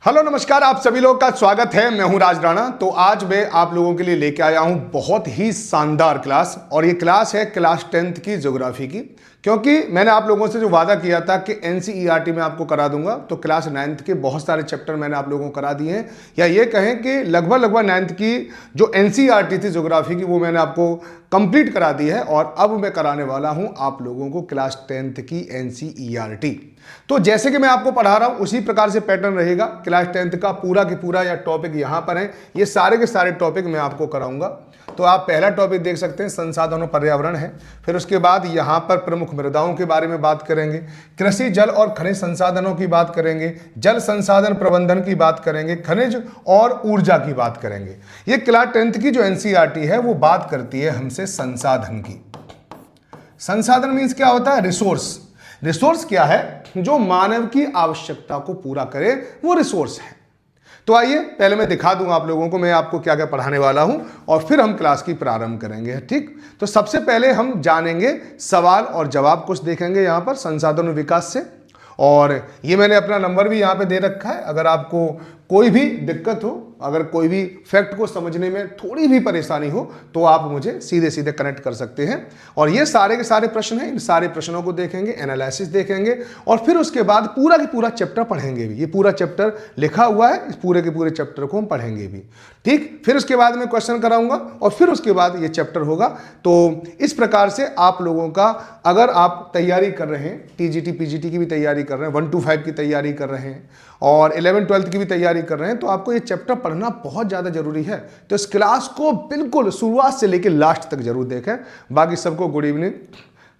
Hello नमस्कार, आप सभी लोग का स्वागत है। मैं हूं राज राणा। तो आज मैं आप लोगों के लिए लेके आया हूं बहुत ही शानदार क्लास, और ये क्लास है क्लास 10th की ज्योग्राफी की। क्योंकि मैंने आप लोगों से जो वादा किया था कि एनसीईआरटी में आपको करा दूंगा, तो क्लास 9th के बहुत सारे चैप्टर मैंने आप लोगों को करा दिए हैं, या ये कहें कि लगभग 9th की जो एनसीईआरटी थी ज्योग्राफी की, वो मैंने आपको कंप्लीट करा दी है। और अब मैं कराने वाला हूं आप लोगों को क्लास 10th की एनसीईआरटी। तो जैसे कि मैं आपको पढ़ा रहा हूं उसी प्रकार से पैटर्न रहेगा। क्लास 10th का पूरा के पूरा या टॉपिक यहां पर है, ये सारे के सारे टॉपिक मैं आपको कराऊंगा। तो आप पहला टॉपिक देख सकते हैं, संसाधन और पर्यावरण है। फिर उसके बाद यहां पर प्रमुख मृदाओं के बारे में बात करेंगे, कृषि जल और खनिज संसाधनों की बात करेंगे, जल संसाधन प्रबंधन की बात करेंगे, खनिज और ऊर्जा की बात करेंगे। ये क्लास 10th की जो एनसीईआरटी है वो बात करती है हमसे संसाधन की। संसाधन मीन्स क्या होता है? रिसोर्स। रिसोर्स क्या है? जो मानव की आवश्यकता को पूरा करे, वो रिसोर्स है। तो आइए पहले मैं दिखा दूं आप लोगों को मैं आपको क्या क्या पढ़ाने वाला हूं, और फिर हम क्लास की प्रारंभ करेंगे। ठीक, तो सबसे पहले हम जानेंगे सवाल और जवाब, कुछ देखेंगे यहां पर संसाधन विकास से। और ये मैंने अपना नंबर भी यहाँ पे दे रखा है। अगर आपको कोई भी दिक्कत हो, अगर कोई भी फैक्ट को समझने में थोड़ी भी परेशानी हो, तो आप मुझे सीधे सीधे कनेक्ट कर सकते हैं। और ये सारे के सारे प्रश्न हैं, इन सारे प्रश्नों को देखेंगे, एनालिसिस देखेंगे, और फिर उसके बाद पूरा के पूरा चैप्टर पढ़ेंगे भी। ये पूरा चैप्टर लिखा हुआ है, इस पूरे के पूरे चैप्टर को हम पढ़ेंगे भी। ठीक, फिर उसके बाद मैं क्वेश्चन कराऊंगा, और फिर उसके बाद ये चैप्टर होगा। तो इस प्रकार से आप लोगों का, अगर आप तैयारी कर रहे हैं, टीजीटी पीजीटी की भी तैयारी कर रहे हैं, 1 to 5 की तैयारी कर रहे हैं, और 11th-12th की भी तैयारी कर रहे हैं, तो आपको ये चैप्टर पढ़ना बहुत ज़्यादा जरूरी है। तो इस क्लास को बिल्कुल शुरुआत से लेकर लास्ट तक जरूर देखें। बाकी सबको गुड इवनिंग,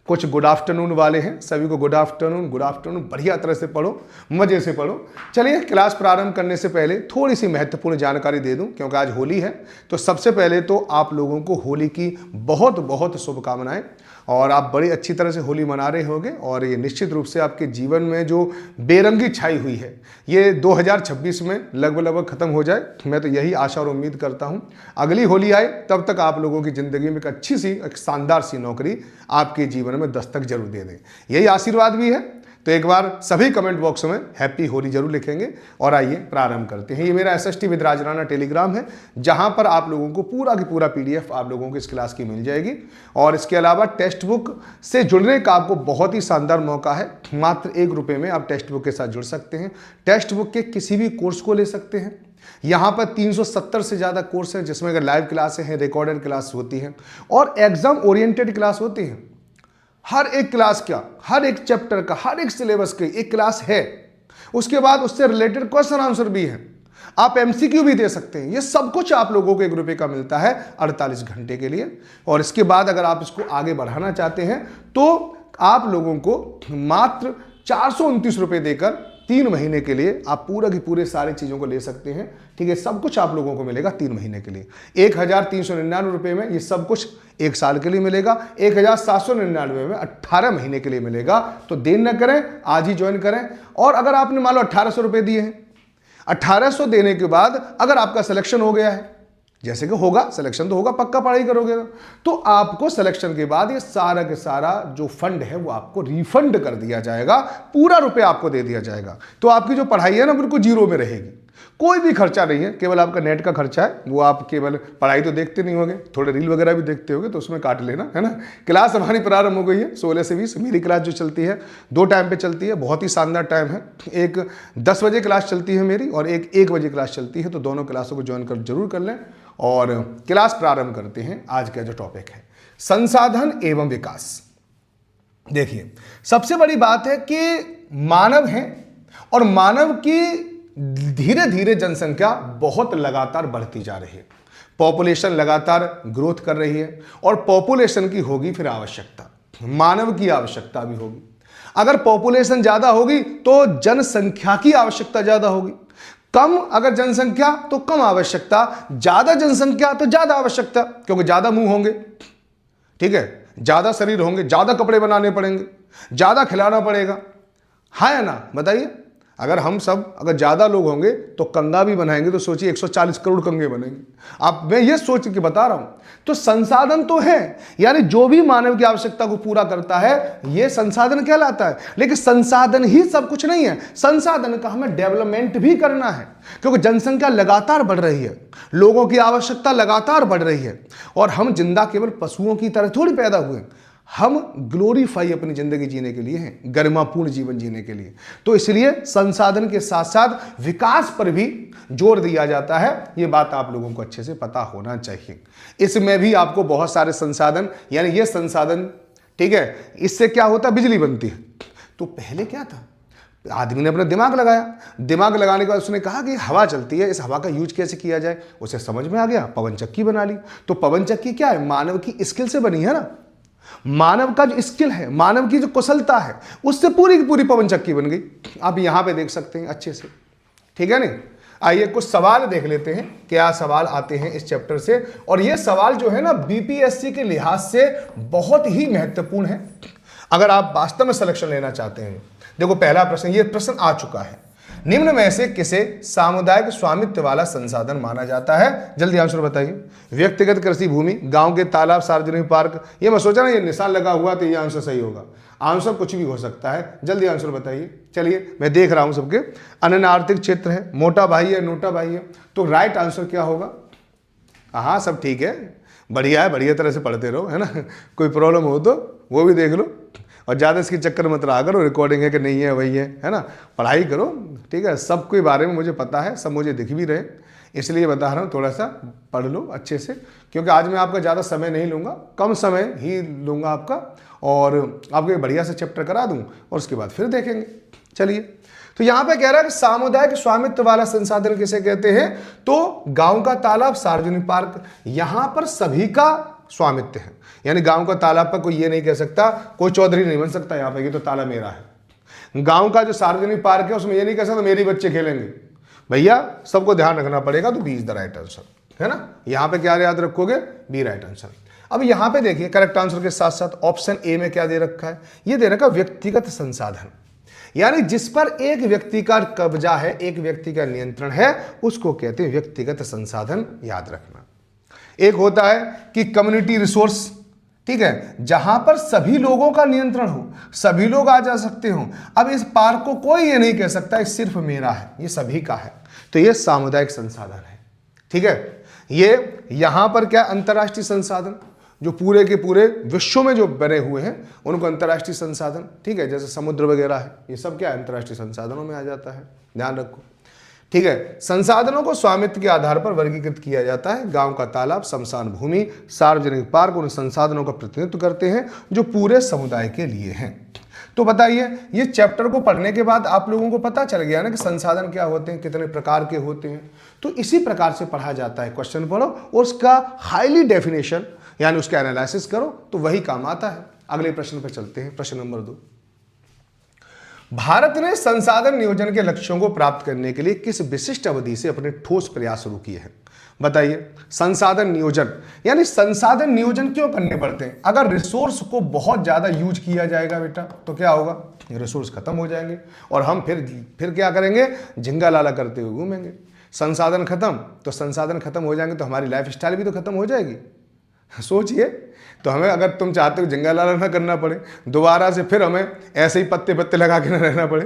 कुछ गुड आफ्टरनून वाले हैं, सभी को गुड आफ्टरनून। गुड आफ्टरनून, बढ़िया तरह से पढ़ो, मजे से पढ़ो। चलिए, क्लास प्रारंभ करने से पहले थोड़ी सी महत्वपूर्ण जानकारी दे दूं, क्योंकि आज होली है। तो सबसे पहले तो आप लोगों को होली की बहुत बहुत शुभकामनाएं, और आप बड़ी अच्छी तरह से होली मना रहे होंगे। और ये निश्चित रूप से आपके जीवन में जो बेरंगी छाई हुई है, ये 2026 में लगभग खत्म हो जाए। मैं तो यही आशा और उम्मीद करता हूँ। अगली होली आए, तब तक आप लोगों की जिंदगी में एक अच्छी सी, एक शानदार सी नौकरी आपके जीवन में दस्तक जरूर दे दें, यही आशीर्वाद भी है। तो एक बार सभी कमेंट बॉक्स में हैप्पी होली जरूर लिखेंगे। और आइए प्रारंभ करते हैं। ये मेरा SST with Raj Rana Telegram है, जहां पर आप लोगों को पूरा की पूरा PDF आप लोगों को इस क्लास की मिल जाएगी। और इसके अलावा टेक्स्ट बुक से जुड़ने का आपको बहुत ही शानदार मौका है। मात्र ₹1 में आप टेक्स्ट बुक के साथ जुड़ सकते हैं। टेक्स्ट बुक के किसी भी कोर्स को ले सकते हैं। यहाँ पर 370 से ज़्यादा कोर्स है, जिसमें अगर लाइव क्लासें हैं, रिकॉर्डेड क्लास होती हैं, और एग्जाम ओरिएंटेड क्लास होती हैं। हर एक क्लास का, हर एक चैप्टर का, हर एक सिलेबस की एक क्लास है। उसके बाद उससे रिलेटेड क्वेश्चन आंसर भी है। आप MCQ भी दे सकते हैं। ये सब कुछ आप लोगों को ₹1 का मिलता है 48 घंटे के लिए। और इसके बाद अगर आप इसको आगे बढ़ाना चाहते हैं, तो आप लोगों को मात्र ₹429 देकर 3 महीने के लिए आप पूरा की पूरे सारी चीज़ों को ले सकते हैं। ठीक है, सब कुछ आप लोगों को मिलेगा 3 महीने के लिए। ₹1399 में ये सब कुछ 1 साल के लिए मिलेगा। 1799 में 18 महीने के लिए मिलेगा। तो देर न करें, आज ही ज्वाइन करें। और अगर आपने मान लो ₹1800 दिए हैं, 1800 देने के बाद अगर आपका सिलेक्शन हो गया है, जैसे कि होगा, सिलेक्शन तो होगा, पक्का पढ़ाई करोगे, तो आपको सिलेक्शन के बाद ये सारा के सारा जो फंड है वो आपको रिफंड कर दिया जाएगा। पूरा रुपया आपको दे दिया जाएगा। तो आपकी जो पढ़ाई है ना, बिल्कुल जीरो में रहेगी। कोई भी खर्चा नहीं है, केवल आपका नेट का खर्चा है। वो आप केवल पढ़ाई तो देखते नहीं होंगे, थोड़े रील वगैरह भी देखते होंगे, तो उसमें काट लेना, है ना। क्लास हमारी प्रारंभ हो गई है 16 से 20। मेरी क्लास जो चलती है 2 टाइम पे चलती है, बहुत ही शानदार टाइम है। एक 10 बजे क्लास चलती है मेरी, और एक 1 बजे क्लास चलती है। तो दोनों क्लासों को ज्वाइन कर जरूर कर लें। और क्लास प्रारंभ करते हैं। आज का जो टॉपिक है संसाधन एवं विकास। देखिए, सबसे बड़ी बात है कि मानव है, और मानव की धीरे धीरे जनसंख्या बहुत लगातार बढ़ती जा रही है। पॉपुलेशन लगातार ग्रोथ कर रही है, और पॉपुलेशन की होगी फिर आवश्यकता, मानव की आवश्यकता भी होगी। अगर पॉपुलेशन ज्यादा होगी तो जनसंख्या की आवश्यकता ज्यादा होगी। कम अगर जनसंख्या तो कम आवश्यकता, ज्यादा जनसंख्या तो ज्यादा आवश्यकता, क्योंकि ज्यादा मुंह होंगे, ठीक है, ज्यादा शरीर होंगे, ज्यादा कपड़े बनाने पड़ेंगे, ज्यादा खिलाना पड़ेगा, हाँ या ना बताइए। अगर हम सब अगर ज़्यादा लोग होंगे तो कंगा भी बनाएंगे, तो सोचिए 140 करोड़ कंगे बनेंगे। अब मैं ये सोच के बता रहा हूँ। तो संसाधन तो है, यानी जो भी मानव की आवश्यकता को पूरा करता है ये संसाधन कहलाता है। लेकिन संसाधन ही सब कुछ नहीं है, संसाधन का हमें डेवलपमेंट भी करना है, क्योंकि जनसंख्या लगातार बढ़ रही है, लोगों की आवश्यकता लगातार बढ़ रही है, और हम जिंदा केवल पशुओं की तरह थोड़ी पैदा हुए, हम ग्लोरीफाई अपनी जिंदगी जीने के लिए हैं, गरिमापूर्ण जीवन जीने के लिए। तो इसलिए संसाधन के साथ साथ विकास पर भी जोर दिया जाता है। ये बात आप लोगों को अच्छे से पता होना चाहिए। इसमें भी आपको बहुत सारे संसाधन, यानी ये संसाधन, ठीक है, इससे क्या होता है, बिजली बनती है। तो पहले क्या था, आदमी ने अपना दिमाग लगाया, दिमाग लगाने के बाद उसने कहा कि हवा चलती है, इस हवा का यूज कैसे किया जाए, उसे समझ में आ गया, पवन चक्की बना ली। तो पवन चक्की क्या है, मानव की स्किल से बनी है ना, मानव का जो स्किल है, मानव की जो कुशलता है, उससे पूरी की पूरी पवन चक्की बन गई। आप यहां पे देख सकते हैं अच्छे से, ठीक है नहीं। आइए कुछ सवाल देख लेते हैं, क्या सवाल आते हैं इस चैप्टर से। और ये सवाल जो है ना बीपीएससी के लिहाज से बहुत ही महत्वपूर्ण है, अगर आप वास्तव में सिलेक्शन लेना चाहते हैं। देखो पहला प्रश्न, ये प्रश्न आ चुका है, निम्न में से किसे सामुदायिक स्वामित्व वाला संसाधन माना जाता है, जल्दी आंसर बताइए। व्यक्तिगत कृषि भूमि, गांव के तालाब, सार्वजनिक पार्क। ये मैं सोचा ना ये निशान लगा हुआ तो ये आंसर सही होगा, आंसर कुछ भी हो सकता है, जल्दी आंसर बताइए। चलिए मैं देख रहा हूं सबके। अनन्य आर्थिक क्षेत्र है, मोटा भाई है, नोटा भाई है, तो राइट आंसर क्या होगा। हाँ सब ठीक है, बढ़िया है, बढ़िया तरह से पढ़ते रहो, है ना। कोई प्रॉब्लम हो तो वो भी देख लो, और ज़्यादा इसके चक्कर मत रहा करो, रिकॉर्डिंग है कि नहीं है वही है ना। पढ़ाई करो, ठीक है, सब के बारे में मुझे पता है, सब मुझे दिख भी रहे, इसलिए बता रहा हूँ, थोड़ा सा पढ़ लो अच्छे से, क्योंकि आज मैं आपका ज़्यादा समय नहीं लूँगा, कम समय ही लूँगा आपका, और आपको एक बढ़िया सा चैप्टर करा दूँ और उसके बाद फिर देखेंगे। चलिए, तो यहाँ पे कह रहा है कि सामुदायिक स्वामित्व वाला संसाधन किसे कहते हैं, तो गाँव का तालाब, सार्वजनिक पार्क, यहाँ पर सभी का स्वामित्व है। यानी गांव का तालाब पर कोई ये नहीं कह सकता, कोई चौधरी नहीं बन सकता यहाँ पे कि तो तालाब मेरा है। गांव का जो सार्वजनिक पार्क है उसमें ये नहीं कह सकता मेरे बच्चे खेलेंगे, भैया सबको ध्यान रखना पड़ेगा। तो B is the right answer, है ना। यहाँ पे क्या याद रखोगे, बी राइट आंसर। अब यहाँ पे देखिए करेक्ट आंसर के साथ साथ ऑप्शन ए में क्या दे रखा है, ये दे रखा व्यक्तिगत संसाधन, यानी जिस पर एक व्यक्ति का कब्जा है, एक व्यक्ति का नियंत्रण है, उसको कहते हैं व्यक्तिगत संसाधन, याद रखना। एक होता है कि कम्युनिटी रिसोर्स, ठीक है, जहां पर सभी लोगों का नियंत्रण हो, सभी लोग आ जा सकते हो। अब इस पार्क को कोई ये नहीं कह सकता सिर्फ मेरा है, ये सभी का है, तो ये सामुदायिक संसाधन है, ठीक है। ये यहां पर क्या, अंतर्राष्ट्रीय संसाधन, जो पूरे के पूरे विश्व में जो बने हुए हैं उनको अंतर्राष्ट्रीय संसाधन, ठीक है, जैसे समुद्र वगैरह है, ये सब क्या अंतर्राष्ट्रीय संसाधनों में आ जाता है, ध्यान रखो, ठीक है। संसाधनों को स्वामित्व के आधार पर वर्गीकृत किया जाता है। गांव का तालाब, शमशान भूमि, सार्वजनिक पार्क उन संसाधनों का प्रतिनिधित्व करते हैं जो पूरे समुदाय के लिए हैं। तो बताइए, ये चैप्टर को पढ़ने के बाद आप लोगों को पता चल गया ना कि संसाधन क्या होते हैं, कितने प्रकार के होते हैं। तो इसी प्रकार से पढ़ा जाता है, क्वेश्चन पढ़ो और उसका हाईली डेफिनेशन यानी उसका एनालिसिस करो, तो वही काम आता है। अगले प्रश्न पर चलते हैं, प्रश्न नंबर 2। भारत ने संसाधन नियोजन के लक्ष्यों को प्राप्त करने के लिए किस विशिष्ट अवधि से अपने ठोस प्रयास शुरू किए हैं, बताइए। संसाधन नियोजन, यानी संसाधन नियोजन क्यों करने पड़ते हैं। अगर रिसोर्स को बहुत ज्यादा यूज किया जाएगा बेटा तो क्या होगा, रिसोर्स खत्म हो जाएंगे और हम फिर क्या करेंगे, झिंगा लाला करते हुए घूमेंगे। संसाधन खत्म, तो संसाधन खत्म हो जाएंगे तो हमारी लाइफ स्टाइल भी तो खत्म हो जाएगी। सोचिए, तो हमें, अगर तुम चाहते हो जंगल लाला ना करना पड़े, दोबारा से फिर हमें ऐसे ही पत्ते पत्ते लगा के ना रहना पड़े,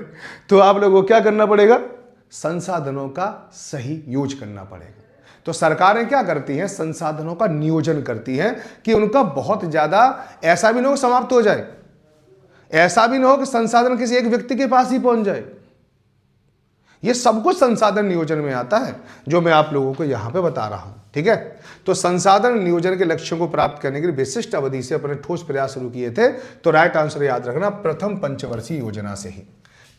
तो आप लोगों को क्या करना पड़ेगा, संसाधनों का सही यूज करना पड़ेगा। तो सरकारें क्या करती हैं, संसाधनों का नियोजन करती हैं कि उनका बहुत ज्यादा, ऐसा भी ना हो समाप्त हो जाए, ऐसा भी ना हो कि संसाधन किसी एक व्यक्ति के पास ही पहुंच जाए। ये सब कुछ संसाधन नियोजन में आता है, जो मैं आप लोगों को यहां पे बता रहा हूं, ठीक है। तो संसाधन नियोजन के लक्ष्यों को प्राप्त करने के लिए विशिष्ट अवधि से अपने ठोस प्रयास शुरू किए थे। तो राइट आंसर याद रखना, प्रथम पंचवर्षीय योजना से ही,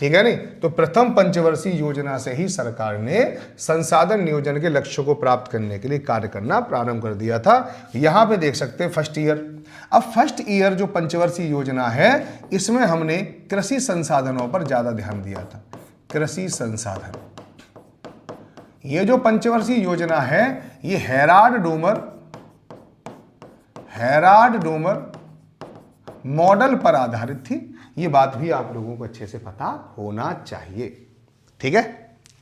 ठीक है नहीं। तो प्रथम पंचवर्षीय योजना से ही सरकार ने संसाधन नियोजन के लक्ष्यों को प्राप्त करने के लिए कार्य करना प्रारंभ कर दिया था। यहां पे देख सकते हैं फर्स्ट ईयर। अब फर्स्ट ईयर जो पंचवर्षीय योजना है, इसमें हमने कृषि संसाधनों पर ज्यादा ध्यान दिया था। कृषि संसाधन, ये जो पंचवर्षीय योजना है, ये हेराल्ड डोमर मॉडल पर आधारित थी। ये बात भी आप लोगों को अच्छे से पता होना चाहिए। ठीक है,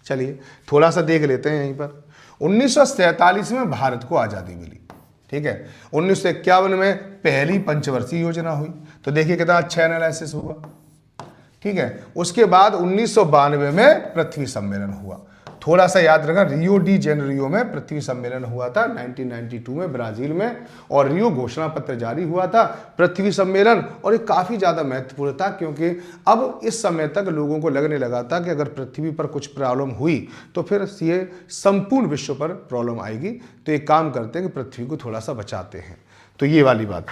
चलिए थोड़ा सा देख लेते हैं यहीं पर। 1947 में भारत को आज़ादी मिली, ठीक है। 1951 में पहली पंचवर्षीय योजना हुई, तो देखिए कितना अच्छा एनालिसिस हुआ, ठीक है। उसके बाद 1992 में पृथ्वी सम्मेलन हुआ। थोड़ा सा याद रखना, रियो डी जेनेरियो में पृथ्वी सम्मेलन हुआ था 1992 में ब्राजील में, और रियो घोषणा पत्र जारी हुआ था पृथ्वी सम्मेलन। और ये काफ़ी ज़्यादा महत्वपूर्ण था, क्योंकि अब इस समय तक लोगों को लगने लगा था कि अगर पृथ्वी पर कुछ प्रॉब्लम हुई तो फिर ये संपूर्ण विश्व पर प्रॉब्लम आएगी। तो एक काम करते हैं कि पृथ्वी को थोड़ा सा बचाते हैं, तो ये वाली बात,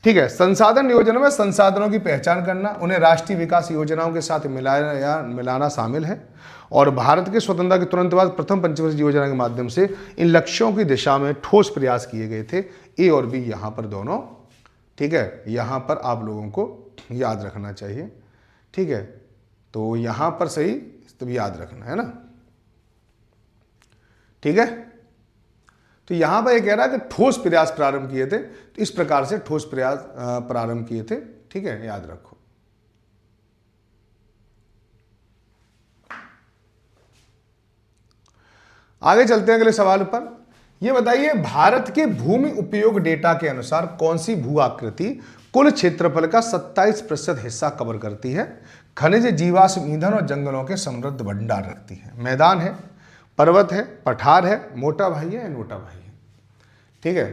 ठीक है। संसाधन योजना में संसाधनों की पहचान करना, उन्हें राष्ट्रीय विकास योजनाओं के साथ मिलाना शामिल है। और भारत के स्वतंत्रता के तुरंत बाद प्रथम पंचवर्षीय योजना के माध्यम से इन लक्ष्यों की दिशा में ठोस प्रयास किए गए थे। ए और बी यहाँ पर दोनों, ठीक है, यहाँ पर आप लोगों को याद रखना चाहिए, ठीक है। तो यहाँ पर सही तो याद रखना है ना, ठीक है। तो यहां पर यह कह रहा है कि ठोस प्रयास प्रारंभ किए थे, तो इस प्रकार से ठोस प्रयास प्रारंभ किए थे, ठीक है, याद रखो। आगे चलते हैं अगले सवाल पर। यह बताइए, भारत के भूमि उपयोग डेटा के अनुसार कौन सी भू आकृति कुल क्षेत्रफल का 27% हिस्सा कवर करती है, खनिज, जीवाश्म ईंधन और जंगलों के समृद्ध भंडार रखती है? मैदान है, पर्वत है, पठार है, मोटा भाई है या नोटा भाई है, ठीक है।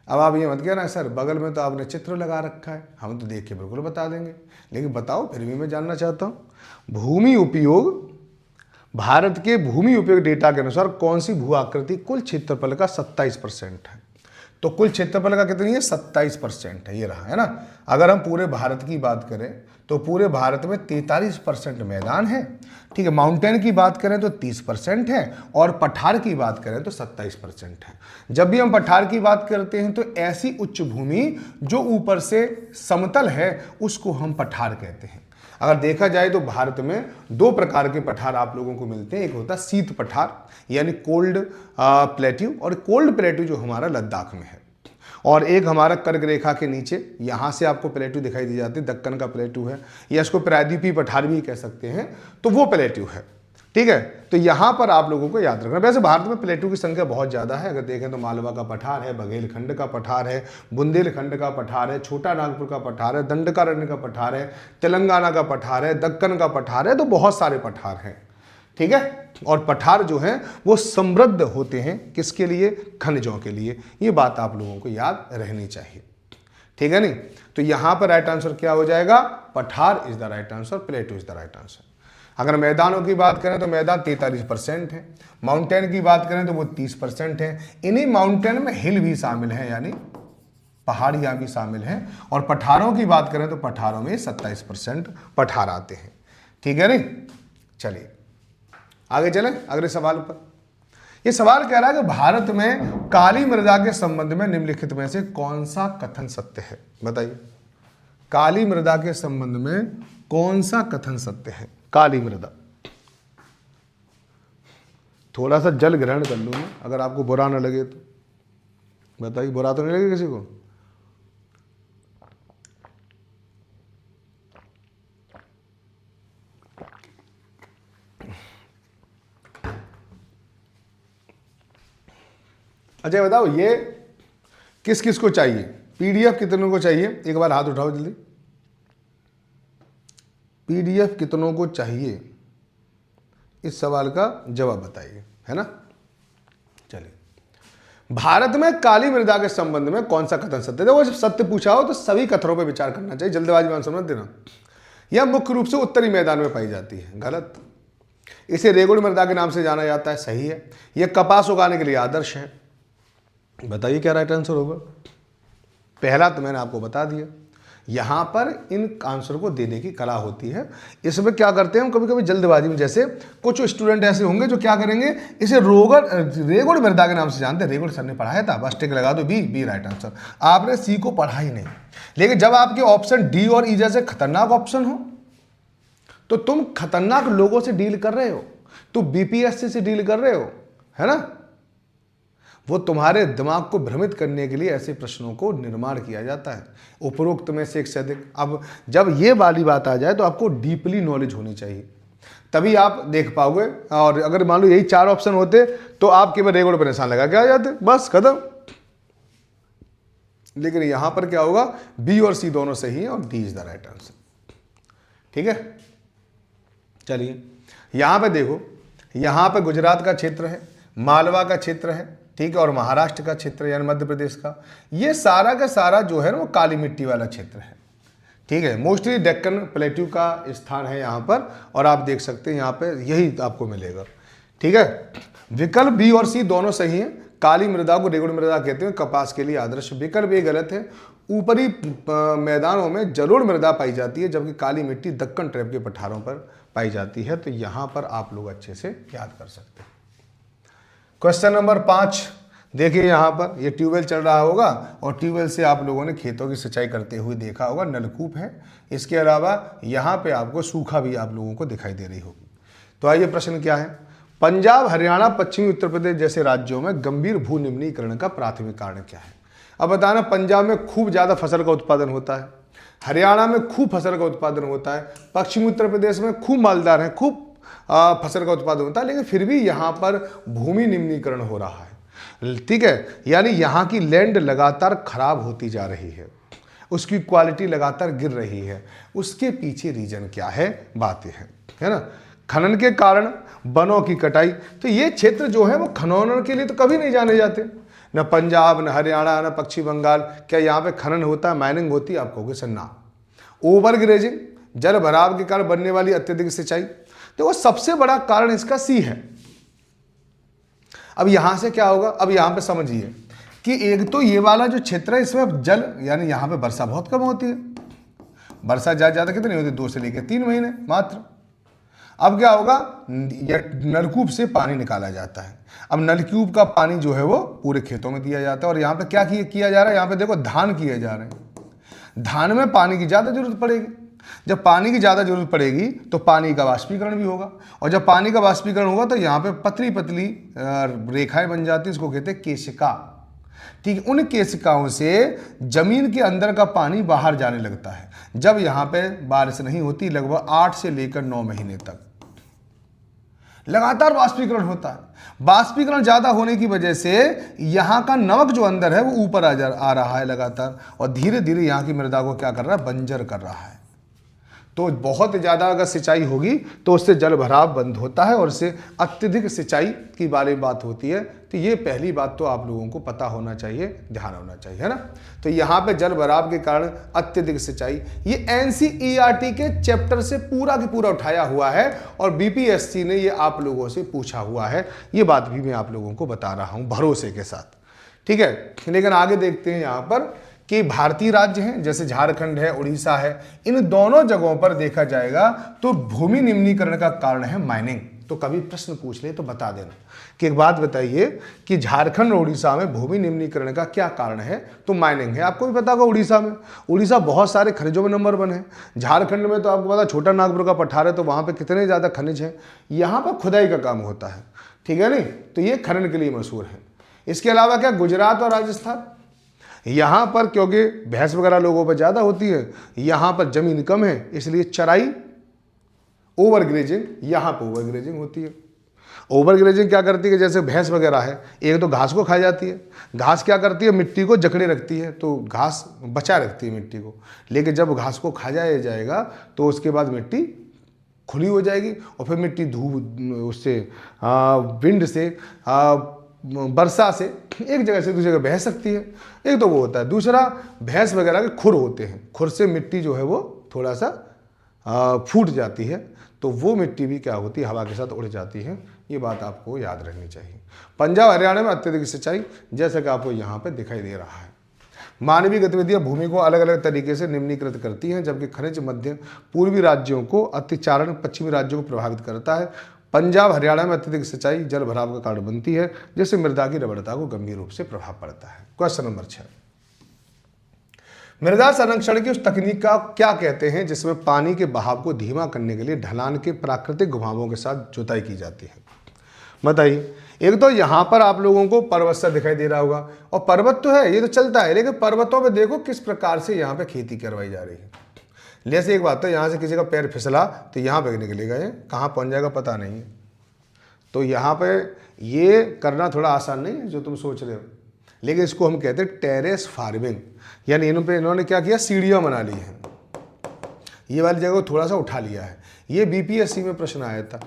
अब आप ये मत कहना सर बगल में तो आपने चित्र लगा रखा है, हम तो देख के बिल्कुल बता देंगे, लेकिन बताओ फिर भी मैं जानना चाहता हूं, भूमि उपयोग, भारत के भूमि उपयोग डेटा के अनुसार कौन सी भू आकृति कुल क्षेत्रफल का 27% है? तो कुल क्षेत्रफल का कितनी है? 27% है, ये रहा है ना। अगर हम पूरे भारत की बात करें तो पूरे भारत में 43% मैदान है, ठीक है। माउंटेन की बात करें तो 30% है, और पठार की बात करें तो 27% है। जब भी हम पठार की बात करते हैं तो ऐसी उच्च भूमि जो ऊपर से समतल है उसको हम पठार कहते हैं। अगर देखा जाए तो भारत में दो प्रकार के पठार आप लोगों को मिलते हैं, एक होता है शीत पठार यानी कोल्ड प्लेट्यू, और कोल्ड प्लेट्यू जो हमारा लद्दाख में है, और एक हमारा कर्क रेखा के नीचे यहाँ से आपको प्लेट्यू दिखाई दी जाती है, दक्कन का प्लेट्यू है, या इसको प्रायद्वीपीय पठार भी कह सकते हैं, तो वो प्लेट्यू है, ठीक है। तो यहाँ पर आप लोगों को याद रखना। वैसे भारत में प्लेट्यू की संख्या बहुत ज़्यादा है, अगर देखें तो मालवा का पठार है, बघेलखंड का पठार है, बुंदेलखंड का पठार है, छोटा नागपुर का पठार है, दंडकारण्य का पठार है, तेलंगाना का पठार है, दक्कन का पठार है, तो बहुत सारे पठार हैं, ठीक है। और पठार जो हैं वो समृद्ध होते हैं, किसके लिए? खनिजों के लिए। ये बात आप लोगों को याद रहनी चाहिए, ठीक है नहीं। तो यहाँ पर राइट आंसर क्या हो जाएगा? पठार is the right answer, plateau is the right answer. अगर मैदानों की बात करें तो मैदान 43% है, माउंटेन की बात करें तो वो 30% है। इन्हीं माउंटेन में हिल भी शामिल है, यानी पहाड़ियाँ भी शामिल हैं। और पठारों की बात करें तो पठारों में 27% पठार आते हैं, ठीक है नहीं। चलिए आगे चलें अगले सवाल पर। यह सवाल कह रहा है कि भारत में काली मृदा के संबंध में निम्नलिखित में से कौन सा कथन सत्य है? बताइए, काली मृदा के संबंध में कौन सा कथन सत्य है? काली मृदा, थोड़ा सा जल ग्रहण कर लूँ मैं, अगर आपको बुरा ना लगे तो बताइए। बुरा तो नहीं लगे किसी को? अच्छा बताओ, ये किस किस को चाहिए? पीडीएफ कितनों को चाहिए? एक बार हाथ उठाओ जल्दी। पीडीएफ कितनों को चाहिए? इस सवाल का जवाब बताइए, है ना। चलिए, भारत में काली मृदा के संबंध में कौन सा कथन सत्य है? देखो, जब सत्य पूछा हो तो सभी कथनों पर विचार करना चाहिए, जल्दबाजी में आंसर मत देना। यह मुख्य रूप से उत्तरी मैदान में पाई जाती है, गलत। इसे रेगुड़ मृदा के नाम से जाना जाता है, सही है। यह कपास उगाने के लिए आदर्श है। बताइए क्या राइट आंसर होगा? पहला तो मैंने आपको बता दिया। यहां पर इन आंसर को देने की कला होती है। इसमें क्या करते हैं हम कभी कभी जल्दबाजी में, जैसे कुछ स्टूडेंट ऐसे होंगे जो क्या करेंगे, इसे रेगुड़ मृदा के नाम से जानते हैं। रेगुड़ सर ने पढ़ाया था, बस टिक लगा दो, बी राइट आंसर। आपने सी को पढ़ा ही नहीं। लेकिन जब आपके ऑप्शन डी और ई जैसे खतरनाक ऑप्शन हो तो तुम खतरनाक लोगों से डील कर रहे हो, तुम बीपीएससी से डील कर रहे हो, है ना। वो तुम्हारे दिमाग को भ्रमित करने के लिए ऐसे प्रश्नों को निर्माण किया जाता है, उपरोक्त में से एक से अधिक। अब जब ये वाली बात आ जाए तो आपको डीपली नॉलेज होनी चाहिए, तभी आप देख पाओगे। और अगर मान लो यही 4 ऑप्शन होते तो आप केवल रेगुलर पे निशान लगा के आ जाते, बस खत्म। लेकिन यहां पर क्या होगा, बी और सी दोनों सही है और D is the right answer. ठीक है, चलिए यहां पे देखो, यहां पे गुजरात का क्षेत्र है, मालवा का क्षेत्र है, ठीक है, और महाराष्ट्र का क्षेत्र यानी मध्य प्रदेश का, ये सारा का सारा जो है ना वो काली मिट्टी वाला क्षेत्र है। ठीक है, मोस्टली डेक्कन प्लेट्यू का स्थान है यहाँ पर, और आप देख सकते हैं यहाँ पे यही आपको मिलेगा। ठीक है, विकल्प बी और सी दोनों सही हैं। काली मृदा को रेगुड़ मृदा कहते हैं, कपास के लिए आदर्श। विकल्प ये गलत है, ऊपरी मैदानों में जलोढ़ मृदा पाई जाती है, जबकि काली मिट्टी दक्कन ट्रैप के पठारों पर पाई जाती है। तो यहाँ पर आप लोग अच्छे से याद कर सकते हैं। क्वेश्चन नंबर 5 देखिए, यहाँ पर ये ट्यूबवेल चल रहा होगा और ट्यूबवेल से आप लोगों ने खेतों की सिंचाई करते हुए देखा होगा, नलकूप है। इसके अलावा यहाँ पे आपको सूखा भी आप लोगों को दिखाई दे रही होगी। तो आइए प्रश्न क्या है, पंजाब, हरियाणा, पश्चिमी उत्तर प्रदेश जैसे राज्यों में गंभीर भू निम्नीकरण का प्राथमिक कारण क्या है। अब बताना, पंजाब में खूब ज़्यादा फसल का उत्पादन होता है, हरियाणा में खूब फसल का उत्पादन होता है, पश्चिमी उत्तर प्रदेश में खूब मालदार हैं, खूब फसल का उत्पादन होता है, लेकिन फिर भी यहाँ पर भूमि निम्नीकरण हो रहा है। ठीक है, यानी यहाँ की लैंड लगातार खराब होती जा रही है, उसकी क्वालिटी लगातार गिर रही है। उसके पीछे रीजन क्या है, बातें हैं, है ना। खनन के कारण, वनों की कटाई, तो ये क्षेत्र जो है वो खनन के लिए तो कभी नहीं जाने जाते। न पंजाब, न हरियाणा, न पश्चिम बंगाल, क्या यहाँ पे खनन होता है, माइनिंग होती है? आप कहोगे सर ना। ओवर ग्रेजिंग, जल भराव के कारण बनने वाली अत्यधिक सिंचाई, तो वो सबसे बड़ा कारण इसका सी है। अब यहां से क्या होगा, अब यहां पे समझिए कि एक तो ये वाला जो क्षेत्र है इसमें जल, यानी यहां पे वर्षा बहुत कम होती है। वर्षा ज्यादा कितनी होती है, 2 से लेकर 3 महीने मात्र। अब क्या होगा, नलकूप से पानी निकाला जाता है। अब नलकूप का पानी जो है वो पूरे खेतों में दिया जाता है। और यहाँ पे क्या किया जा रहा है, यहाँ पे देखो धान किए जा रहे हैं। धान में पानी की ज्यादा जरूरत पड़ेगी, जब पानी की ज़्यादा जरूरत पड़ेगी तो पानी का वाष्पीकरण भी होगा, और जब पानी का वाष्पीकरण होगा तो यहाँ पे पतली पतली रेखाएं बन जाती हैं, इसको कहते हैं केशिका। ठीक है, उन केशिकाओं से जमीन के अंदर का पानी बाहर जाने लगता है। जब यहाँ पे बारिश नहीं होती, लगभग 8 से लेकर 9 महीने तक लगातार वाष्पीकरण होता है। वाष्पीकरण ज़्यादा होने की वजह से यहाँ का नमक जो अंदर है वो ऊपर आ रहा है लगातार, और धीरे धीरे यहाँ की मृदा को क्या कर रहा है, बंजर कर रहा है। तो बहुत ज़्यादा अगर सिंचाई होगी तो उससे जल भराव बंद होता है और उससे अत्यधिक सिंचाई की बारे में बात होती है। तो ये पहली बात तो आप लोगों को पता होना चाहिए, ध्यान होना चाहिए, है ना। तो यहाँ पे जल भराव के कारण अत्यधिक सिंचाई, ये एनसीईआरटी के चैप्टर से पूरा की पूरा उठाया हुआ है और बीपीएससी ने ये आप लोगों से पूछा हुआ है। ये बात भी मैं आप लोगों को बता रहा हूँ भरोसे के साथ, ठीक है। लेकिन आगे देखते हैं यहाँ पर कि भारतीय राज्य हैं जैसे झारखंड है, उड़ीसा है, इन दोनों जगहों पर देखा जाएगा तो भूमि निम्नीकरण का कारण है माइनिंग। तो कभी प्रश्न पूछ ले तो बता देना कि एक बात बताइए कि झारखंड और उड़ीसा में भूमि निम्नीकरण का क्या कारण है, तो माइनिंग है। आपको भी पता होगा उड़ीसा बहुत सारे खनिजों में नंबर 1 है। झारखंड में तो आपको पता छोटा नागपुर का पठार है, तो वहाँ पर कितने ज़्यादा खनिज हैं। यहाँ पर खुदाई का काम होता है, ठीक है नहीं, तो ये खनन के लिए मशहूर है। इसके अलावा क्या गुजरात और राजस्थान, यहाँ पर क्योंकि भैंस वगैरह लोगों पर ज़्यादा होती है, यहाँ पर ज़मीन कम है, इसलिए चराई, ओवर ग्रेजिंग, यहाँ पर ओवर ग्रेजिंग होती है। ओवर ग्रेजिंग क्या करती है, जैसे भैंस वगैरह है, एक तो घास को खा जाती है, घास क्या करती है, मिट्टी को जकड़े रखती है, तो घास बचा रखती है मिट्टी को। लेकिन जब घास को खा जाएगा तो उसके बाद मिट्टी खुली हो जाएगी और फिर मिट्टी धूप उससे विंड से वर्षा से एक जगह से दूसरी जगह बह सकती है। एक तो वो होता है, दूसरा भैंस वगैरह के खुर होते हैं, खुर से मिट्टी जो है वो थोड़ा सा फूट जाती है, तो वो मिट्टी भी क्या होती है, हवा के साथ उड़ जाती है। ये बात आपको याद रखनी चाहिए। पंजाब हरियाणा में अत्यधिक सिंचाई, जैसा कि आपको यहाँ पे दिखाई दे रहा है। मानवीय गतिविधियां भूमि को अलग अलग तरीके से निम्नीकृत करती हैं, जबकि खनिज मध्य पूर्वी राज्यों को, अतिचारण पश्चिमी राज्यों को प्रभावित करता है। पंजाब हरियाणा में अत्यधिक सिंचाई जल भराव का कारण बनती है, जिससे मृदा की रबड़ता को गंभीर रूप से प्रभाव पड़ता है। क्वेश्चन नंबर 6, मृदा संरक्षण की उस तकनीक का क्या कहते हैं जिसमें पानी के बहाव को धीमा करने के लिए ढलान के प्राकृतिक घुमावों के साथ जुताई की जाती है? बताइए। एक तो यहाँ पर आप लोगों को पर्वत सा दिखाई दे रहा होगा, और पर्वत तो है, ये तो चलता है, लेकिन पर्वतों पे देखो किस प्रकार से यहाँ पे खेती करवाई जा रही है। जैसे एक बात है, यहाँ से किसी का पैर फिसला तो यहाँ पे निकलेगा, ये कहाँ पहुँच जाएगा पता नहीं है। तो यहाँ पे ये करना थोड़ा आसान नहीं है जो तुम सोच रहे हो, लेकिन इसको हम कहते हैं टेरेस फार्मिंग। यानी इन्होंने क्या किया, सीढ़ियाँ बना ली हैं, ये वाली जगह को थोड़ा सा उठा लिया है। ये बीपीएससी में प्रश्न आया था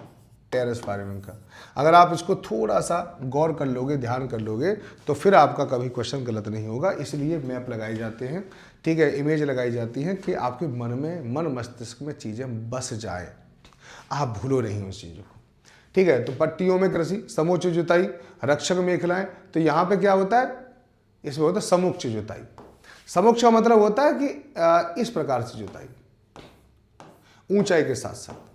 टेरेस फार्मिंग का। अगर आप इसको थोड़ा सा गौर कर लोगे, ध्यान कर लोगे, तो फिर आपका कभी क्वेश्चन गलत नहीं होगा। इसलिए मैप लगाए जाते हैं, ठीक है, इमेज लगाई जाती है कि आपके मन मस्तिष्क में चीज़ें बस जाए, आप भूलो नहीं उस चीज़ों को, ठीक है। तो पट्टियों में कृषि, समोच्च जुताई, रक्षक मेखलाएं, तो यहाँ पे क्या होता है, इसमें होता है समोच्च जुताई। समोच्च का मतलब होता है कि इस प्रकार से जुताई, ऊंचाई के साथ साथ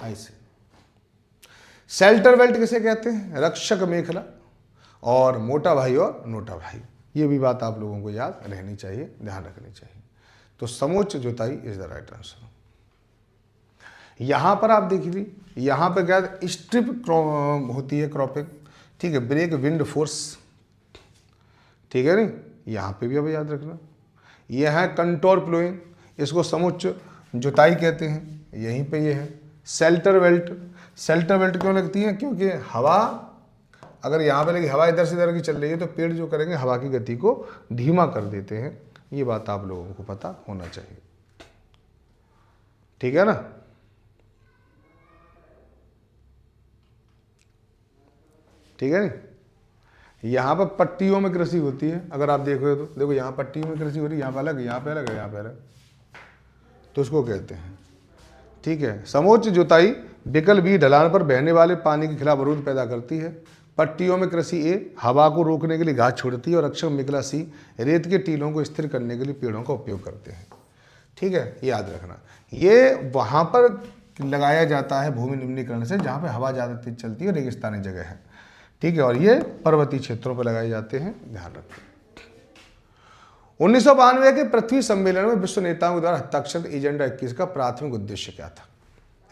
ऐसे। शेल्टर बेल्ट किसे कहते हैं, रक्षक मेखला, और मोटा भाई और नोटा भाई, ये भी बात आप लोगों को याद रहनी चाहिए, ध्यान रखनी चाहिए। तो समोच्च जुताई इज द राइट आंसर। यहां पर आप देखिए, यहां पर क्या स्ट्रिप होती है, क्रॉपिंग, ठीक है, ब्रेक विंड फोर्स, ठीक है नहीं, यहां पे भी अब याद रखना। यह है कंटोर प्लोइंग, इसको समोच्च जुताई कहते हैं, यहीं पे ये है। शेल्टर बेल्ट, शेल्टर बेल्ट क्यों लगती है, क्योंकि हवा अगर यहाँ पे लगी, हवा इधर से इधर की चल रही है, तो पेड़ जो करेंगे हवा की गति को धीमा कर देते हैं। ये बात आप लोगों को पता होना चाहिए, ठीक है ना। ठीक है नहीं, यहाँ पर पट्टियों में कृषि होती है, अगर आप देखोगे तो देखो यहाँ पट्टियों में कृषि हो रही है, यहाँ पे अलग, यहाँ पे अलग है, यहाँ पे अलग, तो उसको कहते हैं, ठीक है। समोच्च जुताई विकल्प बी ढलान पर बहने वाले पानी के खिलाफ अवरोध पैदा करती है। पट्टियों में कृषि ए हवा को रोकने के लिए घास छोड़ती है, और रक्षक मेखला सी रेत के टीलों को स्थिर करने के लिए पेड़ों का उपयोग करते हैं, ठीक है, याद रखना। ये वहाँ पर लगाया जाता है भूमि निम्नीकरण से, जहाँ पे हवा ज़्यादा तेज चलती है, रेगिस्तानी जगह है, ठीक है, और ये पर्वतीय क्षेत्रों पर लगाए जाते हैं, ध्यान रखें। 1992 के पृथ्वी सम्मेलन में विश्व नेताओं के द्वारा हस्ताक्षरित एजेंडा 21 का प्राथमिक उद्देश्य क्या था,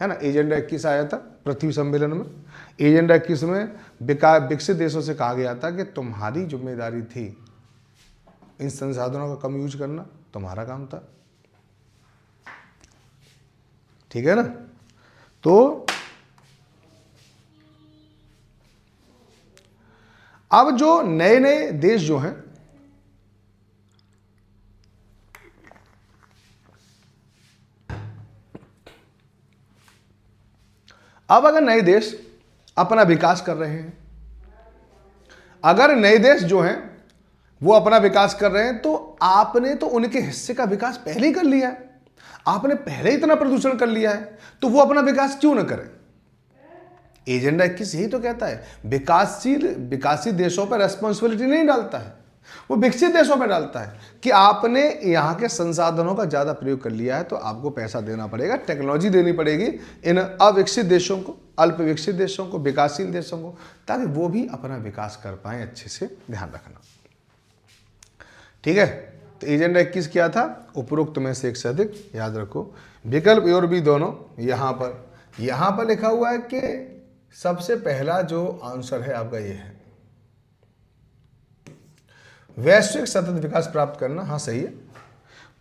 है ना। एजेंडा 21 आया था पृथ्वी सम्मेलन में। एजेंडा 21 में विकसित देशों से कहा गया था कि तुम्हारी जिम्मेदारी थी इन संसाधनों का कम यूज करना, तुम्हारा काम था, ठीक है ना। तो अब जो नए नए देश जो हैं, अब अगर नए देश अपना विकास कर रहे हैं, अगर नए देश जो हैं वो अपना विकास कर रहे हैं, तो आपने तो उनके हिस्से का विकास पहले ही कर लिया है, आपने पहले इतना प्रदूषण कर लिया है, तो वो अपना विकास क्यों ना करें। एजेंडा 21 यही तो कहता है, विकासशील देशों पर रेस्पॉन्सिबिलिटी नहीं डालता है, वो विकसित देशों में डालता है कि आपने यहाँ के संसाधनों का ज़्यादा प्रयोग कर लिया है, तो आपको पैसा देना पड़ेगा, टेक्नोलॉजी देनी पड़ेगी इन अविकसित देशों को, अल्प विकसित देशों को, विकासशील देशों को, ताकि वो भी अपना विकास कर पाएँ अच्छे से, ध्यान रखना, ठीक है। तो एजेंडा 21 क्या था, उपरोक्त में से एक से अधिक, याद रखो। विकल्प ए और बी दोनों यहाँ पर लिखा हुआ है कि सबसे पहला जो आंसर है आपका ये है, वैश्विक सतत विकास प्राप्त करना, हाँ सही है।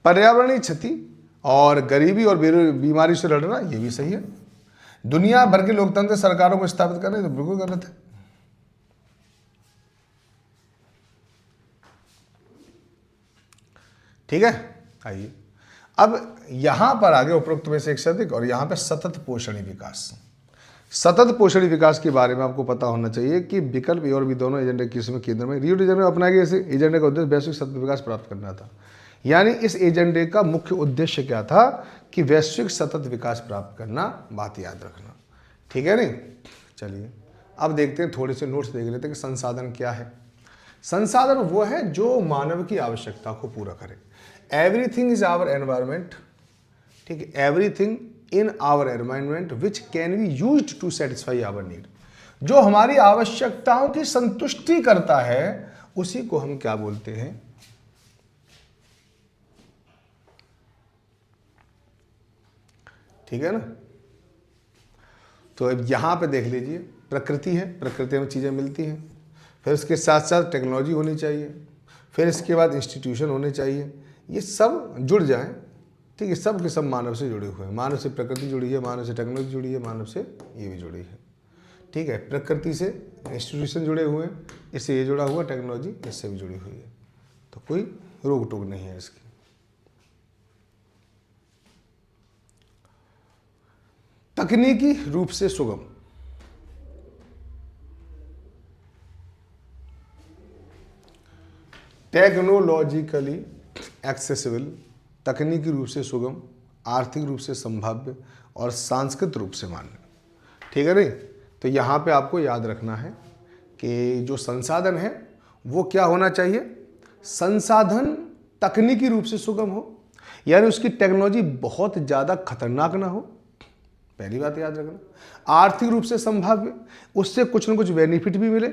पर्यावरणीय क्षति और गरीबी और बीमारी से लड़ना, ये भी सही है। दुनिया भर के लोकतंत्र सरकारों को स्थापित करना, तो बिल्कुल गलत है। ठीक है, आइए अब यहां पर आगे उपरोक्त में से एक से अधिक, और यहां पे सतत पोषणीय विकास। सतत पोषणीय विकास के बारे में आपको पता होना चाहिए कि विकल्प ए और बी दोनों एजेंडा 21 में केंद्र में रियो डी जेनेरो अपनाए गए। इसे एजेंडे का उद्देश्य वैश्विक सतत विकास प्राप्त करना था, यानी इस एजेंडे का मुख्य उद्देश्य क्या था कि वैश्विक सतत विकास प्राप्त करना, बात याद रखना, ठीक है नहीं। चलिए अब देखते हैं, थोड़े से नोट्स देख लेते हैं कि संसाधन क्या है। संसाधन वो है जो मानव की आवश्यकता को पूरा करे। एवरीथिंग इज आवर एनवायरमेंट, ठीक है, everything in our environment which can be used to satisfy our need, जो हमारी आवश्यकताओं की संतुष्टि करता है, उसी को हम क्या बोलते हैं, ठीक है ना। तो अब यहां पे देख लीजिए, प्रकृति है, प्रकृति में चीजें मिलती हैं, फिर इसके साथ साथ टेक्नोलॉजी होनी चाहिए, फिर इसके बाद इंस्टीट्यूशन होने चाहिए, ये सब जुड़ जाएं, ठीक है, सब के सब मानव से जुड़े हुए हैं। मानव से प्रकृति जुड़ी है, मानव से टेक्नोलॉजी जुड़ी है, मानव से ये भी जुड़ी है, ठीक है। प्रकृति से इंस्टीट्यूशन जुड़े हुए हैं, इससे ये जुड़ा हुआ, टेक्नोलॉजी इससे भी जुड़ी हुई है, तो कोई रोक टोक नहीं है इसकी। तकनीकी रूप से सुगम, टेक्नोलॉजिकली एक्सेसिबल, तकनीकी रूप से सुगम, आर्थिक रूप से संभाव्य और सांस्कृतिक रूप से मान्य, ठीक है नहीं। तो यहाँ पे आपको याद रखना है कि जो संसाधन है वो क्या होना चाहिए, संसाधन तकनीकी रूप से सुगम हो, यानी उसकी टेक्नोलॉजी बहुत ज़्यादा खतरनाक ना हो, पहली बात याद रखना। आर्थिक रूप से संभाव्य, उससे कुछ न कुछ बेनिफिट भी मिले।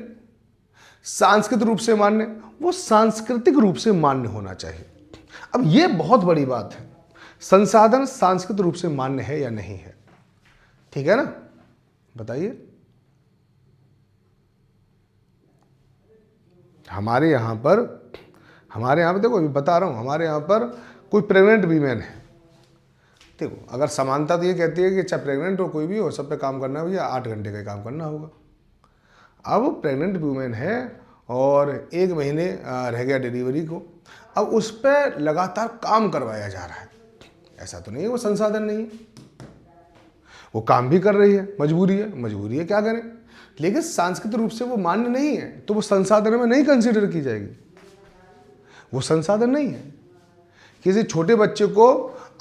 सांस्कृतिक रूप से मान्य, वो सांस्कृतिक रूप से मान्य होना चाहिए। अब ये बहुत बड़ी बात है, संसाधन सांस्कृतिक रूप से मान्य है या नहीं है, ठीक है ना, बताइए। हमारे यहाँ पर देखो, अभी बता रहा हूँ, हमारे यहाँ पर कोई प्रेग्नेंट वीमेन है, देखो, अगर समानता तो ये कहती है कि चाहे प्रेग्नेंट हो कोई भी हो, सब पे काम करना है भैया, 8 घंटे का काम करना होगा। अब प्रेग्नेंट वूमेन है और 1 महीने रह गया डिलीवरी को, अब उस पर लगातार काम करवाया जा रहा है, ऐसा तो नहीं है वो संसाधन नहीं है, वो काम भी कर रही है, मजबूरी है, क्या करें, लेकिन सांस्कृतिक रूप से वो मान्य नहीं है, तो वो संसाधन में नहीं कंसीडर की जाएगी, वो संसाधन नहीं है। किसी छोटे बच्चे को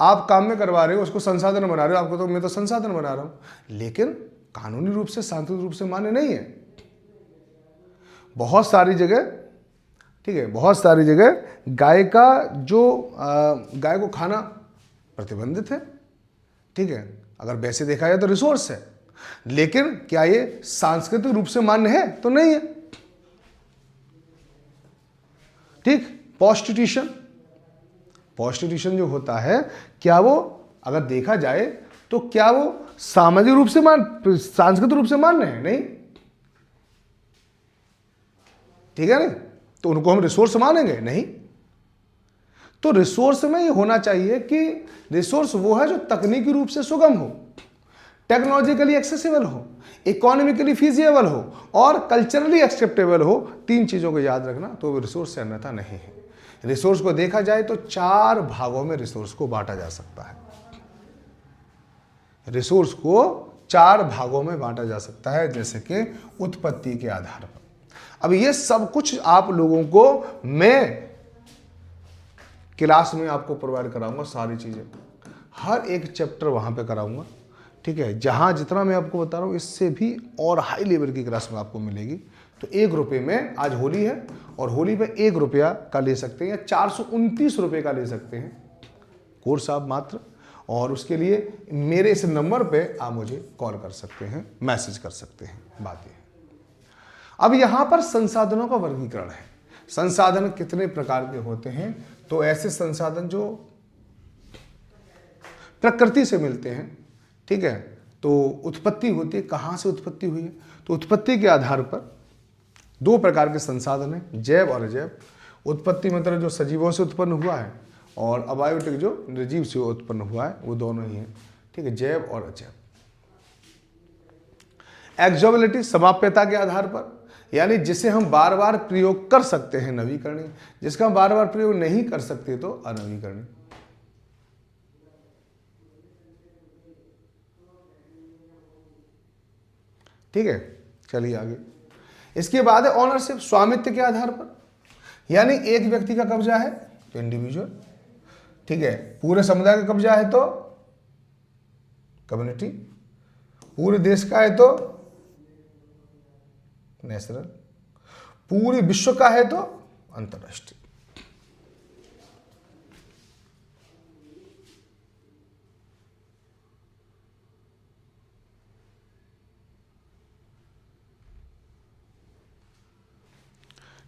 आप काम में करवा रहे हो, उसको संसाधन बना रहे हो, आपको तो मैं तो संसाधन बना रहा हूं, लेकिन कानूनी रूप से सांस्कृतिक रूप से मान्य नहीं है। बहुत सारी जगह, ठीक है, बहुत सारी जगह गाय को खाना प्रतिबंधित है, ठीक है, अगर वैसे देखा जाए तो रिसोर्स है, लेकिन क्या ये सांस्कृतिक रूप से मान्य है, तो नहीं है, ठीक। प्रोस्टिट्यूशन जो होता है, क्या वो अगर देखा जाए तो क्या वो सामाजिक रूप से सांस्कृतिक रूप से मान्य है, नहीं, ठीक है नहीं, तो उनको हम रिसोर्स मानेंगे नहीं। तो रिसोर्स में ये होना चाहिए कि रिसोर्स वो है जो तकनीकी रूप से सुगम हो, टेक्नोलॉजिकली एक्सेसिबल हो, इकोनॉमिकली फीजिएबल हो और कल्चरली एक्सेप्टेबल हो। 3 चीजों को याद रखना, तो वो रिसोर्स से अन्यथा नहीं है। रिसोर्स को देखा जाए तो 4 भागों में रिसोर्स को बांटा जा सकता है, रिसोर्स को 4 भागों में बांटा जा सकता है, जैसे कि उत्पत्ति के आधार पर। अब ये सब कुछ आप लोगों को मैं क्लास में आपको प्रोवाइड कराऊंगा, सारी चीजें, हर एक चैप्टर वहां पे कराऊंगा, ठीक है। जहां जितना मैं आपको बता रहा हूं, इससे भी और हाई लेवल की क्लास में आपको मिलेगी। तो 1 रुपये में, आज होली है और होली पे 1 रुपया का ले सकते हैं या 429 रुपये का ले सकते हैं कोर्स आप मात्र, और उसके लिए मेरे इस नंबर पे आप मुझे कॉल कर सकते हैं, मैसेज कर सकते हैं, बात ये है। अब यहां पर संसाधनों का वर्गीकरण है, संसाधन कितने प्रकार के होते हैं, तो ऐसे संसाधन जो प्रकृति से मिलते हैं, ठीक है, तो उत्पत्ति होती है, कहां से उत्पत्ति हुई है, तो उत्पत्ति के आधार पर 2 प्रकार के संसाधन हैं, जैव और अजैव। उत्पत्ति मतलब जो सजीवों से उत्पन्न हुआ है, और अबायोटिक जो निर्जीव से उत्पन्न हुआ है, वो दोनों ही हैं, ठीक है, जैव और अजैव। एक्सोबिलिटी समाप्यता के आधार पर, यानी जिसे हम बार बार प्रयोग कर सकते हैं, नवीकरणीय, जिसका हम बार बार प्रयोग नहीं कर सकते तो अनवीकरणीय। ठीक है, चलिए आगे। इसके बाद है ऑनरशिप, स्वामित्व के आधार पर, यानी एक व्यक्ति का कब्जा है तो इंडिविजुअल, ठीक है, पूरे समुदाय का कब्जा है तो कम्युनिटी, पूरे देश का है तो नेशनल, पूरे विश्व का है तो अंतरराष्ट्रीय।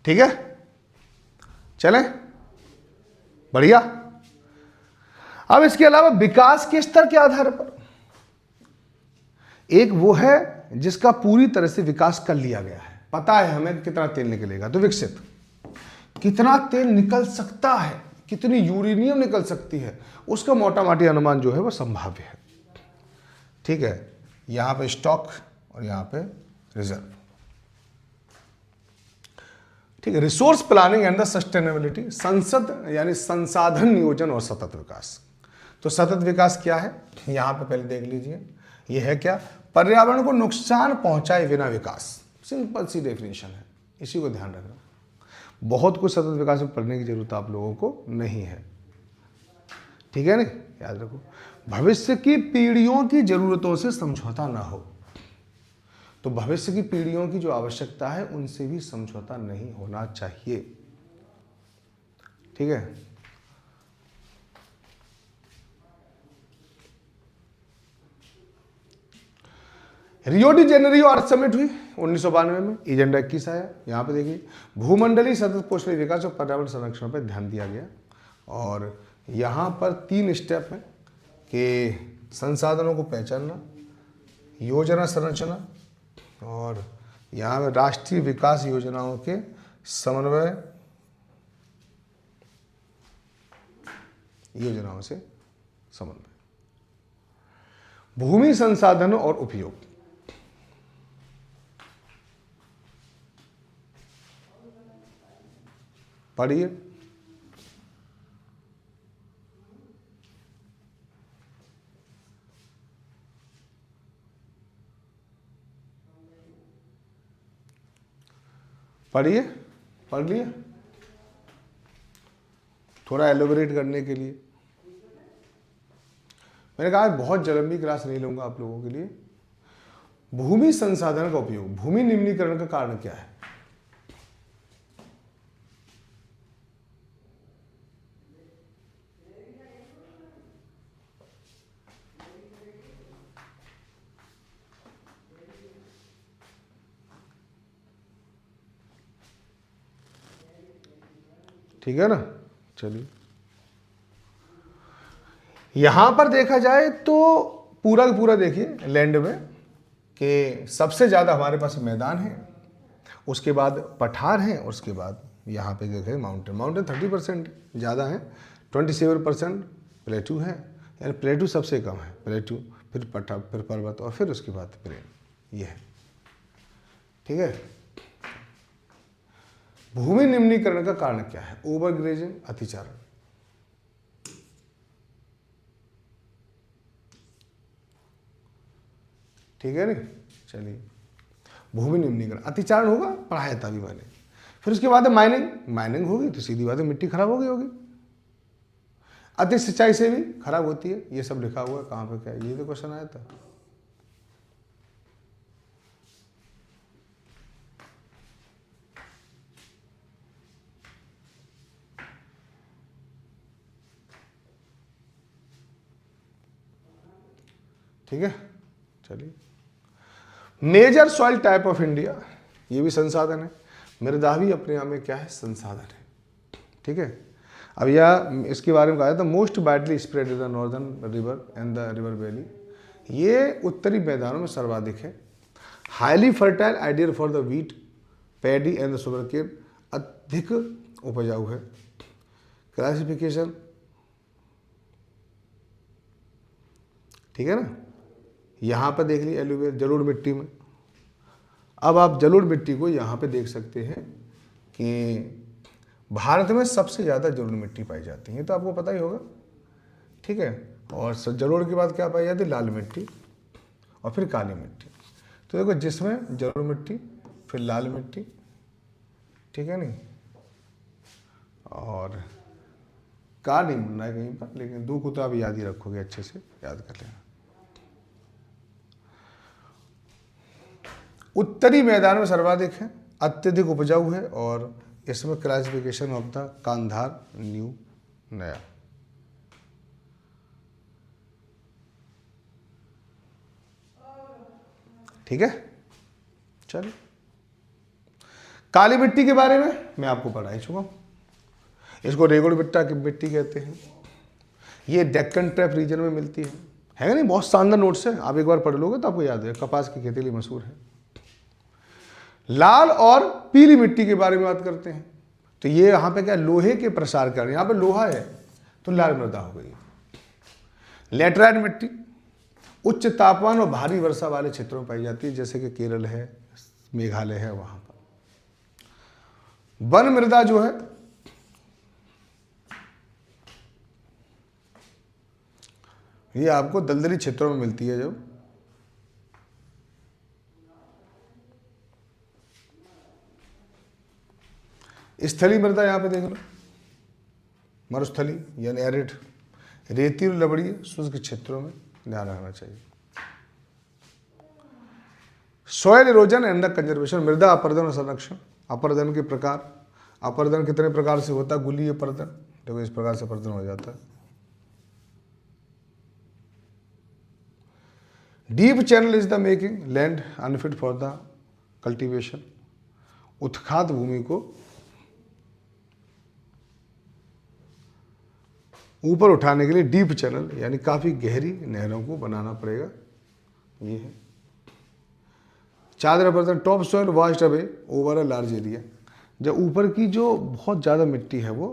ठीक है, चलें, बढ़िया। अब इसके अलावा विकास के स्तर के आधार पर, एक वो है जिसका पूरी तरह से विकास कर लिया गया है, पता है हमें कितना तेल निकलेगा, तो विकसित, कितना तेल निकल सकता है कितनी यूरेनियम निकल सकती है, उसका मोटा माटी अनुमान जो है वो संभाव्य है। ठीक है, यहाँ पे स्टॉक और यहाँ पे रिजर्व। ठीक है, resource planning and the sustainability, संसद यानी संसाधन नियोजन और सतत विकास। तो सतत विकास क्या है, यहाँ पे पहले देख लीजिए, ये है क्या, पर्यावरण को नुकसान पहुंचाए बिना विकास, सिंपल सी डेफिनेशन है, इसी को ध्यान रखना। बहुत कुछ सतत विकास में पढ़ने की जरूरत आप लोगों को नहीं है, ठीक है, नहीं, याद रखो। भविष्य की पीढ़ियों की जरूरतों से समझौता ना हो, तो भविष्य की पीढ़ियों की जो आवश्यकता है उनसे भी समझौता नहीं होना चाहिए। ठीक है, रियो डी जेनेरियो अर्थ समिट हुई 1992 में, एजेंडा 21 आया। यहाँ पे देखिए, भूमंडलीय सतत पोषणीय विकास और पर्यावरण संरक्षण पर ध्यान दिया गया। और यहाँ पर 3 स्टेप हैं कि संसाधनों को पहचानना, योजना संरचना, और यहाँ पे राष्ट्रीय विकास योजनाओं के समन्वय, योजनाओं से समन्वय, भूमि संसाधन और उपयोग। पढ़िए, पढ़िए, पढ़ लिया, थोड़ा एलोबरेट करने के लिए मैंने कहा बहुत लंबी क्लास नहीं लूंगा आप लोगों के लिए। भूमि संसाधन का उपयोग, भूमि निम्नीकरण का कारण क्या है? ठीक है ना, चलिए, यहां पर देखा जाए तो पूरा का पूरा देखिए लैंड में कि सबसे ज़्यादा हमारे पास मैदान है, उसके बाद पठार हैं, उसके बाद यहाँ पे देखें माउंटेन 30% ज़्यादा है, 27% प्लेटू है, यानी प्लेटू सबसे कम है, प्लेटू, फिर पठार, फिर पर्वत, और फिर उसके बाद प्लेन, ये है। ठीक है, भूमि निम्नीकरण का कारण क्या है? ओवरग्रेजिंग, अतिचारण। ठीक है नहीं, चलिए, भूमि निम्नीकरण, अतिचारण होगा, पढ़ाया था अभी मैंने। फिर उसके बाद माइनिंग होगी तो सीधी बात है मिट्टी खराब हो गई होगी। अति सिंचाई से भी खराब होती है, ये सब लिखा हुआ है, कहाँ पे क्या है, ये तो क्वेश्चन आया था। ठीक है, चलिए, major soil type of India, ये भी संसाधन है। मृदा भी अपने आप में क्या है? संसाधन है। ठीक है, अब यह इसके बारे में कहा था, most widely spread in the northern river and the river valley, ये उत्तरी मैदानों में सर्वाधिक है। Highly fertile, ideal for the wheat, paddy and the sugarcane, अधिक उपजाऊ है। क्लासिफिकेशन, ठीक है ना, यहाँ पर देख लीजिए एलुवियल, जलोढ़ मिट्टी में। अब आप जलोढ़ मिट्टी को यहाँ पे देख सकते हैं कि भारत में सबसे ज़्यादा जलोढ़ मिट्टी पाई जाती है, तो आपको पता ही होगा। ठीक है, और जलोढ़ के बाद क्या पाई जाती है? लाल मिट्टी और फिर काली मिट्टी। तो देखो, जिसमें जलोढ़ मिट्टी, फिर लाल मिट्टी, ठीक है नहीं, और का नहीं बनना है कहीं पर, लेकिन दो को तो आप याद ही रखोगे, अच्छे से याद कर लेना। उत्तरी मैदान में सर्वाधिक है, अत्यधिक उपजाऊ है, और इसमें classification of the Kandahar new नया। ठीक है, चलिए, काली मिट्टी के बारे में मैं आपको पढ़ा ही चुका हूं, इसको रेगुड़ मिट्टा की मिट्टी कहते हैं। ये डेक्कन ट्रैप रीजन में मिलती है नहीं? बहुत शानदार नोट्स है, आप एक बार पढ़ लोगे तो आपको याद है। कपास की खेती के लिए मशहूर है। लाल और पीली मिट्टी के बारे में बात करते हैं, तो ये यहाँ पे क्या लोहे के प्रसार कारण, यहाँ पे लोहा है तो लाल मृदा हो गई। लेटराइट मिट्टी उच्च तापमान और भारी वर्षा वाले क्षेत्रों में पाई जाती है, जैसे कि केरल है, मेघालय है, वहां पर। वन मृदा जो है ये आपको दलदली क्षेत्रों में मिलती है। जब स्थली मृदा यहां पे देख लो, मरुस्थली यानी एरिड, रेती और लवणीय शुष्क क्षेत्रों में ध्यान रखना चाहिए। सॉयल इरोजन एंड कंजर्वेशन, मृदा अपर्दन और संरक्षण। अपर्दन के प्रकार, अपर्दन कितने प्रकार से होता है? गुलीय अपर्दन, देखो इस प्रकार से अपर्दन हो जाता है। Deep channel is the making land unfit for the cultivation, उत्खात भूमि को ऊपर उठाने के लिए डीप चैनल यानी काफी गहरी नहरों को बनाना पड़ेगा। ये है चादर अपर्दन, top soil washed away over a large area, जब ऊपर की जो बहुत ज़्यादा मिट्टी है वो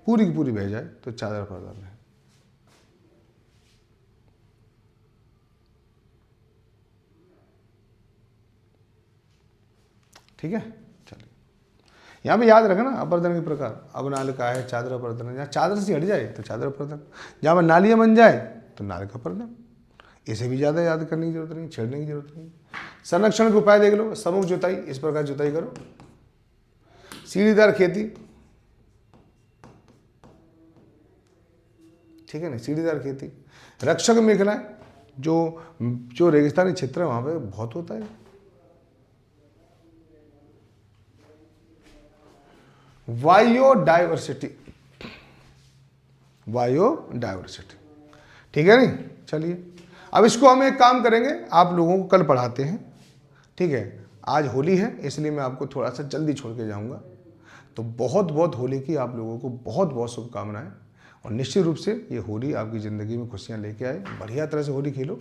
पूरी की पूरी बह जाए तो चादर अपर्दन है। ठीक है, चलिए यहाँ पे याद रखना अपर्दन के प्रकार। अब नाल का है चादर अपर्दन, जहाँ चादर से हट जाए तो चादर अपर्दन, जहाँ पर नालियाँ बन जाए तो नाल का अपर्दन। इसे भी ज़्यादा याद करने की जरूरत नहीं, छेड़ने की जरूरत नहीं। संरक्षण के उपाय देख लो, समूह जुताई, इस प्रकार जुताई करो। सीढ़ीदार खेती, ठीक है ना, सीढ़ीदार खेती। रक्षक मेखलाएं, जो रेगिस्तानी क्षेत्र है वहां पे बहुत होता है। बायोडाइवर्सिटी, बायोडाइवर्सिटी, ठीक है नहीं। चलिए अब इसको हम एक काम करेंगे, आप लोगों को कल पढ़ाते हैं, ठीक है। आज होली है इसलिए मैं आपको थोड़ा सा जल्दी छोड़ के जाऊंगा। तो बहुत बहुत होली की आप लोगों को बहुत बहुत शुभकामनाएं, और निश्चित रूप से ये होली आपकी ज़िंदगी में खुशियां लेके आए। बढ़िया तरह से होली खेलो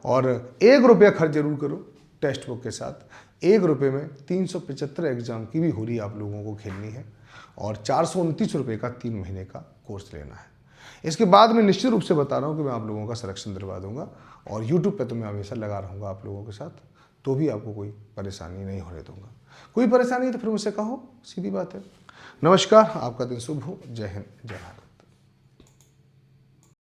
और 1 रुपया खर्च जरूर करो टेक्स्ट बुक के साथ। 1 रुपये में 375 एग्जाम की भी होली आप लोगों को खेलनी है, और 429 रुपये का 3 महीने का कोर्स लेना है। इसके बाद मैं निश्चित रूप से बता रहा हूँ कि मैं आप लोगों का सिलेक्शन दिलवा दूंगा, और यूट्यूब पे तो मैं हमेशा लगा रहूँगा आप लोगों के साथ, तो भी आपको कोई परेशानी नहीं होने दूंगा। कोई परेशानी है तो फिर मुझसे कहो, सीधी बात है। नमस्कार, आपका दिन शुभ हो। जय हिंद, जय भारत।